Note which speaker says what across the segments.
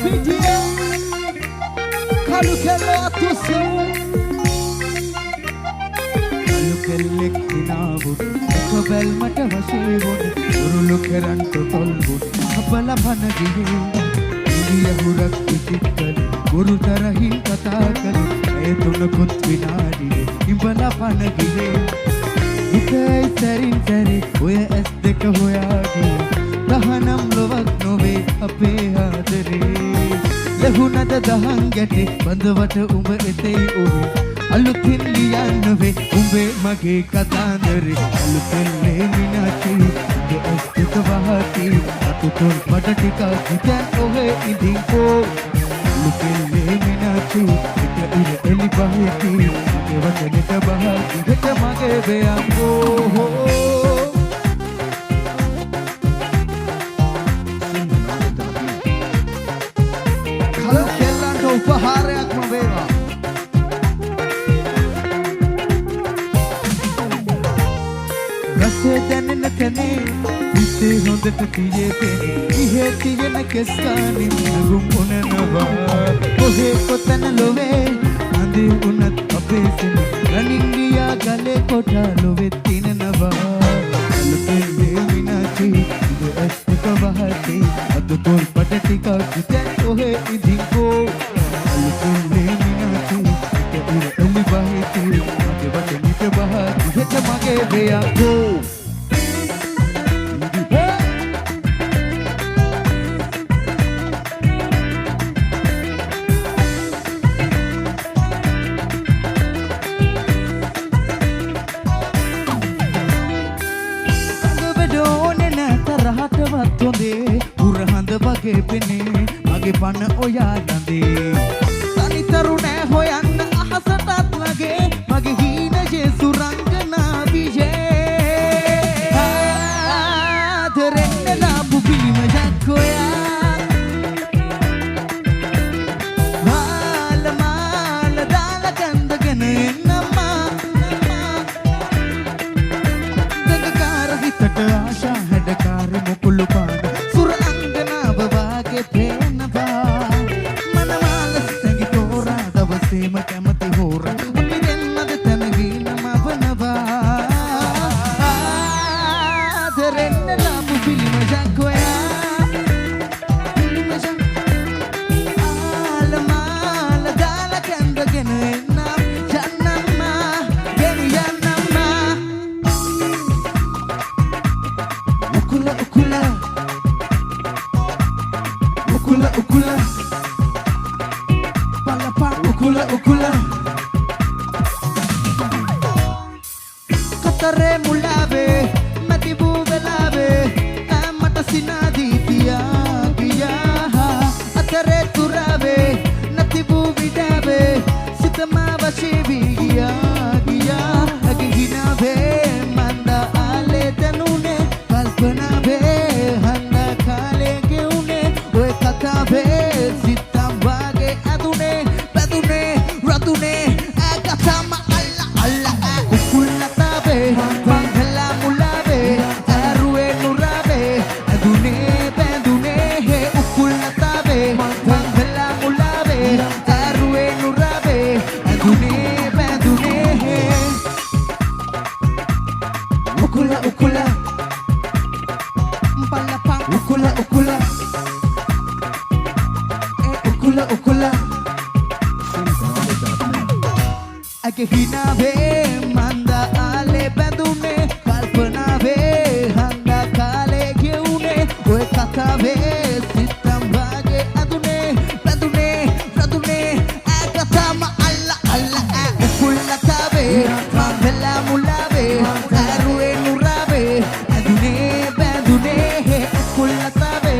Speaker 1: පිටියේ කළු කෙල්ලෝ අතුසේ කළු කෙල්ලෙක් හිනාවුත් එක බැල්මට වශී වුණ උරුළු කරන්ට තොල්වුත් අපල පන ගියේ ඉරියහුරක් පිටිත් කළ ගුරුතරහින් කතා කළ ඒ තුනකුත් විනාඩියේ ඉඹල පන ගියේ හිතයි සැරින් සැරේ ඔය ඇස් දෙක හොයාගිය දහනම් ලොවක් නොවේ අපේ ආදරේ ලැබුණද දහන් ගැටේ බඳවට උඹ එතෙයි ඔහු අලුතින් ලියන්න වේ උඹේ මගේ කතාන්දරේ අලුතෙල්ලේ මිනාචි උඹ ඇස් දෙක වහති අතුතොල් මට ටිකක් හිතන් ඔහේ ඉඳින්කෝ අලුතෙල්ලේ මිනාචි එක ඉර එලි බහිති මගේ වචනෙට බහති හෙට මගේ බයංගෝ උපහාරයක්ම වේවා රසේ දැනෙන තැනේ හිතේ හොඳට තියේ පෙනේ ඉහේ තියෙන කෙස්කානේ නගුම් උනනවා කොහේ කොතන ලොවේ අඳේ උනත් අපේ සෙන රණින් ගියා ගලේ කොටා ලොවෙත් තිනනවා අලුතෙල්ලේ මිනාචි උඹ ඇස් දෙක වහති අද තොල් පට ටිකක් හිතන් ඔහේ ඉදින්කෝ අලුතෙල්ලේ මිනාචි එක ඉර එලි බහිති මගේ වචනෙට බහති හෙට මගේ බයංගෝ උරහඳ වගේ පෙනේ මගේ පන ඔයා ළඳේ තනි තරුණෑ හොයන්න අහසටත් ලගේ මගේ හීනයේ සුරංගනා විජේ ආදරෙන්න ලාපු පිළිමයක් හොයා මාල මාල දාලා කන්දගෙන එන්නම්මා දඟකාර හිතට ආශා හැඩකාර මුකුළු පාන කැමති හෝර උන්නිරෙන්නද තැනගීන මවනවා ආදරෙන්න ලාපු පිළිමයක් හොයා පිළිමයක් ආල මාල දාලා කැඳගෙන එන්නම් යන්නම්මා ගෙන යන්නම්මා උකුල උකුල උකුල උකුල ukula ukula katare mulave matibu velave amata sinadi tiya kiya atare turave natibu vidave sitama vashivi giya giya aginave manda ale tanune kalpana ve handa khale geune oy katave sitam wage adune Radune agatama alla alla ukulatabe bangala mulabe arue nurabe adune bandune he ukulatabe bangala mulabe arue nurabe adune bandune he ukula ukula balapa ukula ukula ukula ukula age hinave manda ale bandune kalpanave handa kale geune oy kathave sitam wage adune bandune radune agatama alla alla ukulatabe mangala mulave arue nurabe adune bandune ukulatabe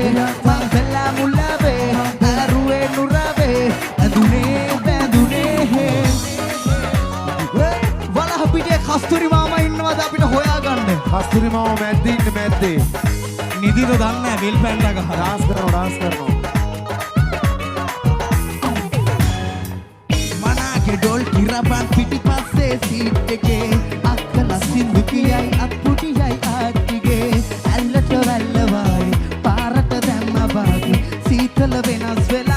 Speaker 1: mangala mulave arue nurabe adune කස්තුරි මාමා ඉන්නවද අපිට හොයාගන්න කස්තුරි මාමා මැද්දේ ඉන්න මැද්දේ නිදිද දන්නේ නැහැ බෙල් පැන්ඩා ගහ ඩාන්ස් කරනවා මනාගේ ඩොල් කිරබන් පිටිපස්සේ සීට් එකේ අක්කලා සින්දු කියයි අත්පුඩියයි ආච්චිගේ ඇල්ලට වැල්ල වායි පාරට දැම්ම වාගේ සීතල වෙනස් වෙලා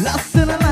Speaker 1: ලස්සන